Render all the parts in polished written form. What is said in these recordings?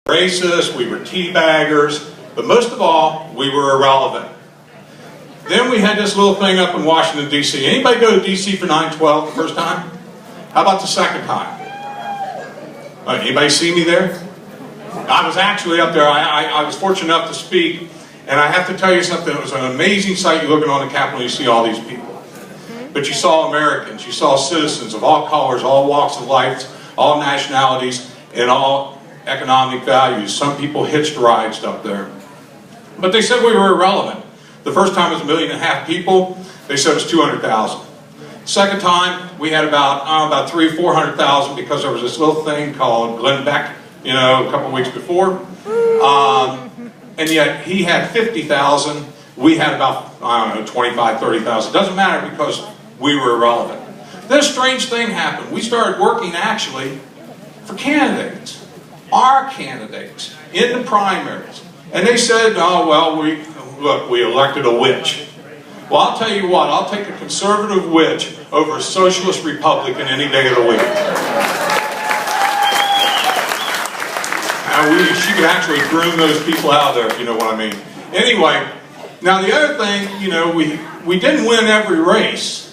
racist, we were teabaggers, but most of all, we were irrelevant. Then we had this little thing up in Washington, D.C. Anybody go to D.C. for 9/12 the first time? How about the second time? Anybody see me there? I was actually up there. I was fortunate enough to speak, and I have to tell you something. It was an amazing sight. You're looking on the Capitol, you see all these people. But you saw Americans, you saw citizens of all colors, all walks of life, all nationalities, and all economic values. Some people hitched rides up there. But they said we were irrelevant. The first time it was 1.5 million people. They said it was 200,000. Second time, we had about 300,000 or 400,000 because there was this little thing called Glenn Beck, you know, a couple of weeks before. And yet he had 50,000. We had about, I don't know, 25,000, 30,000. Doesn't matter because we were irrelevant. Then a strange thing happened. We started working actually for candidates, our candidates, in the primaries. And they said, oh, well, we elected a witch. Well, I'll tell you what, I'll take a conservative witch over a socialist Republican any day of the week. Now, she could actually groom those people out there, if you know what I mean. Anyway, now the other thing, you know, we didn't win every race.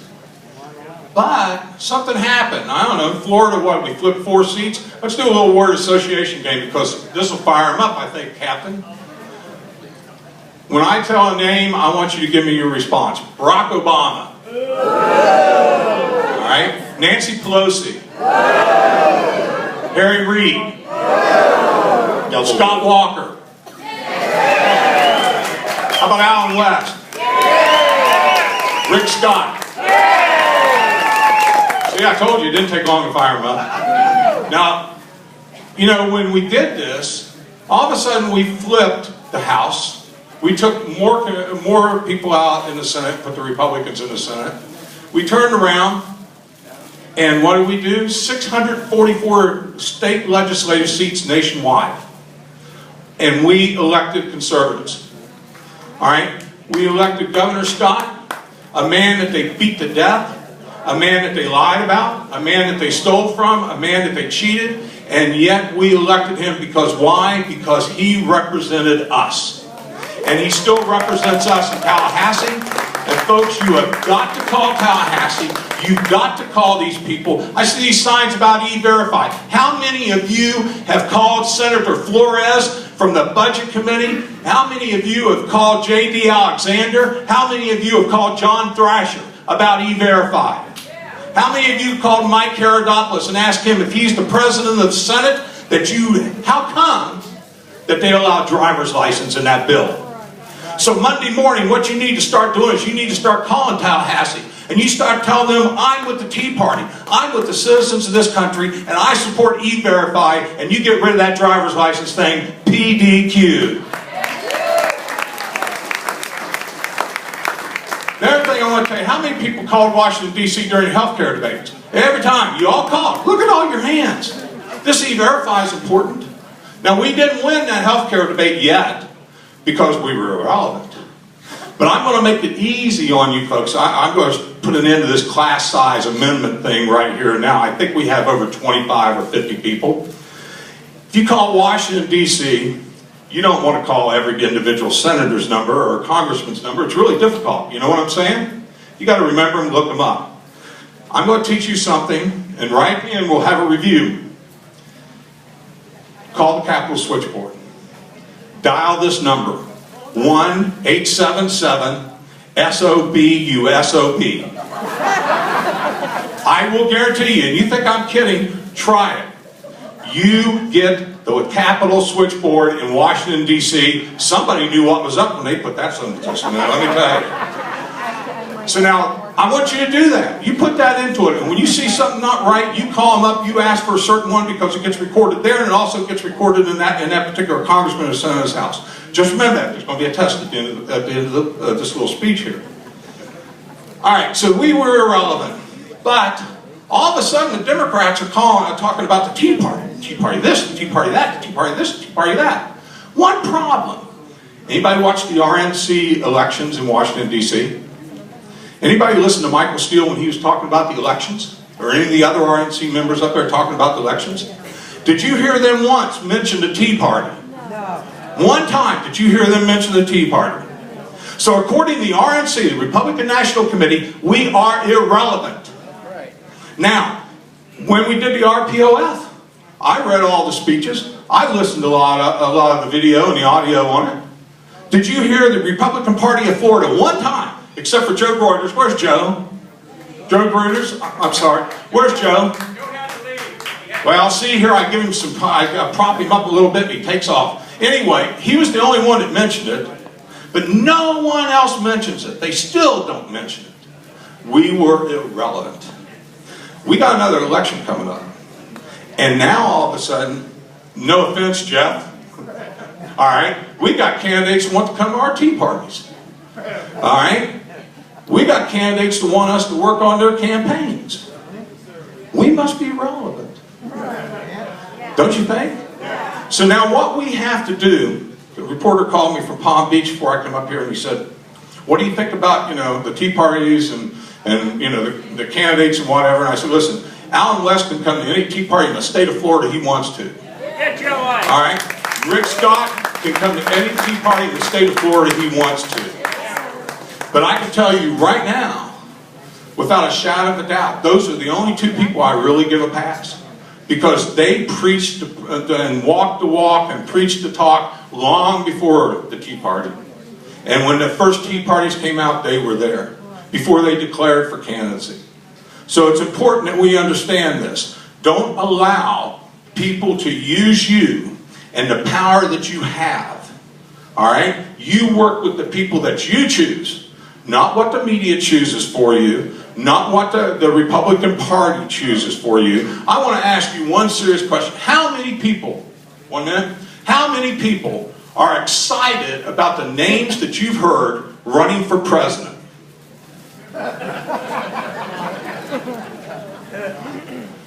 But something happened. I don't know, in Florida, what, we flipped 4 seats? Let's do a little word association game because this will fire them up, I think, Captain. When I tell a name, I want you to give me your response. Barack Obama. All right? Nancy Pelosi. Harry Reid. Scott Walker. How about Alan West? Rick Scott. See, I told you it didn't take long to fire them up. Now, you know, when we did this, all of a sudden we flipped the House. We took more people out in the Senate, put the Republicans in the Senate. We turned around, and what did we do? 644 state legislative seats nationwide. And we elected conservatives. All right? We elected Governor Scott, a man that they beat to death, a man that they lied about, a man that they stole from, a man that they cheated, and yet we elected him because why? Because he represented us. And he still represents us in Tallahassee. And folks, you have got to call Tallahassee. You've got to call these people. I see these signs about E-Verify. How many of you have called Senator Flores from the Budget Committee? How many of you have called J.D. Alexander? How many of you have called John Thrasher about E-Verify? How many of you have called Mike Herodopoulos and asked him if he's the president of the Senate, how come that they allow driver's license in that bill? So Monday morning, what you need to start doing is you need to start calling Tallahassee. And you start telling them, I'm with the Tea Party. I'm with the citizens of this country, and I support E-Verify, and you get rid of that driver's license thing, PDQ. The other thing I want to tell you, how many people called Washington, D.C. during health care debates? Every time. You all called. Look at all your hands. This E-Verify is important. Now, we didn't win that health care debate yet, because we were irrelevant. But I'm going to make it easy on you folks. I'm going to put an end to this class size amendment thing right here and now. I think we have over 25 or 50 people. If you call Washington, D.C., you don't want to call every individual senator's number or congressman's number. It's really difficult. You know what I'm saying? You got to remember them, look them up. I'm going to teach you something, and right at the end we'll have a review. Call the Capitol switchboard. Dial this number, 1-877-SOB-USOB. I will guarantee you, and you think I'm kidding, try it. You get the Capitol switchboard in Washington, D.C. Somebody knew what was up when they put that sentence in there, let me tell you. So now, I want you to do that. You put that into it, and when you see something not right, you call them up, you ask for a certain one because it gets recorded there, and it also gets recorded in that particular congressman or senator's house. Just remember that. There's going to be a test at the end of this little speech here. All right, so we were irrelevant. But all of a sudden, the Democrats are talking about the Tea Party. The Tea Party this, the Tea Party that, the Tea Party this, the Tea Party that. One problem. Anybody watch the RNC elections in Washington, D.C.? Anybody listen to Michael Steele when he was talking about the elections? Or any of the other RNC members up there talking about the elections? Did you hear them once mention the Tea Party? No. One time did you hear them mention the Tea Party? So according to the RNC, the Republican National Committee, we are irrelevant. Now, when we did the RPOF, I read all the speeches. I listened to a lot of the video and the audio on it. Did you hear the Republican Party of Florida one time, except for Joe Reuters? Where's Joe? Joe Reuters? I'm sorry. Where's Joe? Well, see here, I give him some, I prop him up a little bit and he takes off. Anyway, he was the only one that mentioned it, but no one else mentions it. They still don't mention it. We were irrelevant. We got another election coming up. And now all of a sudden, no offense, Jeff, all right, we got candidates who want to come to our tea parties. All right? We got candidates who want us to work on their campaigns. We must be relevant. Don't you think? So now what we have to do, the reporter called me from Palm Beach before I come up here and he said, what do you think about, the tea parties and the candidates and whatever? And I said, listen, Alan West can come to any tea party in the state of Florida he wants to. All right? Rick Scott can come to any tea party in the state of Florida he wants to. But I can tell you right now, without a shadow of a doubt, those are the only two people I really give a pass. Because they preached and walked the walk and preached the talk long before the Tea Party. And when the first Tea Parties came out, they were there, before they declared for candidacy. So it's important that we understand this. Don't allow people to use you and the power that you have. All right? You work with the people that you choose, not what the media chooses for you, not what the Republican Party chooses for you. I want to ask you one serious question. How many people, one minute, how many people are excited about the names that you've heard running for president?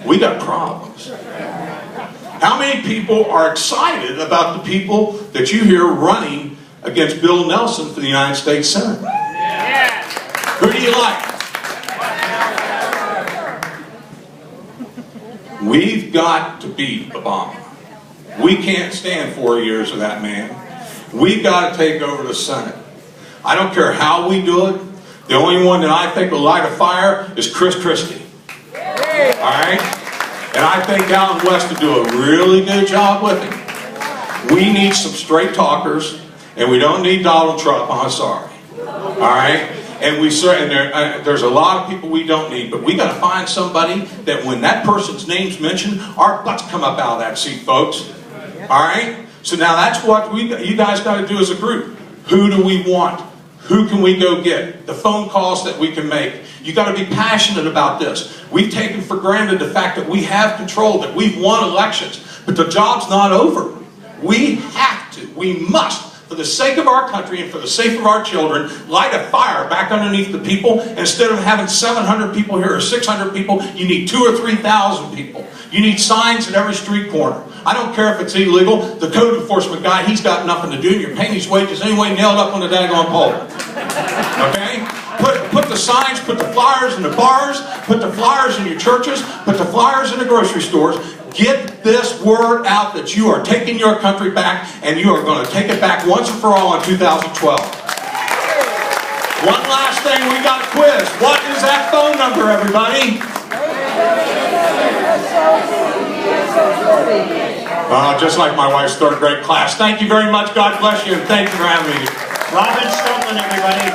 We got problems. How many people are excited about the people that you hear running against Bill Nelson for the United States Senate? Yeah. Who do you like? We've got to beat Obama. We can't stand 4 years of that man. We've got to take over the Senate. I don't care how we do it. The only one that I think will light a fire is Chris Christie. All right? And I think Alan West will do a really good job with him. We need some straight talkers, and we don't need Donald Trump. I'm sorry. All right? And there's a lot of people we don't need, but we got to find somebody that when that person's name's mentioned, our butts come up out of that seat, folks. All right? So now that's what you guys got to do as a group. Who do we want? Who can we go get? The phone calls that we can make. You got to be passionate about this. We've taken for granted the fact that we have control, that we've won elections, but the job's not over. We have to, we must, for the sake of our country and for the sake of our children, light a fire back underneath the people. And instead of having 700 people here or 600 people, you need 2,000 or 3,000 people. You need signs at every street corner. I don't care if it's illegal. The code enforcement guy, he's got nothing to do. You're paying his wages anyway, nailed up on the daggone pole. Okay? Put the signs, put the flyers in the bars, put the flyers in your churches, put the flyers in the grocery stores. Get this word out that you are taking your country back, and you are going to take it back once and for all in 2012. One last thing, we got a quiz. What is that phone number, everybody? Just like my wife's third grade class. Thank you very much. God bless you, and thank you for having me. Robin Stoneman, everybody.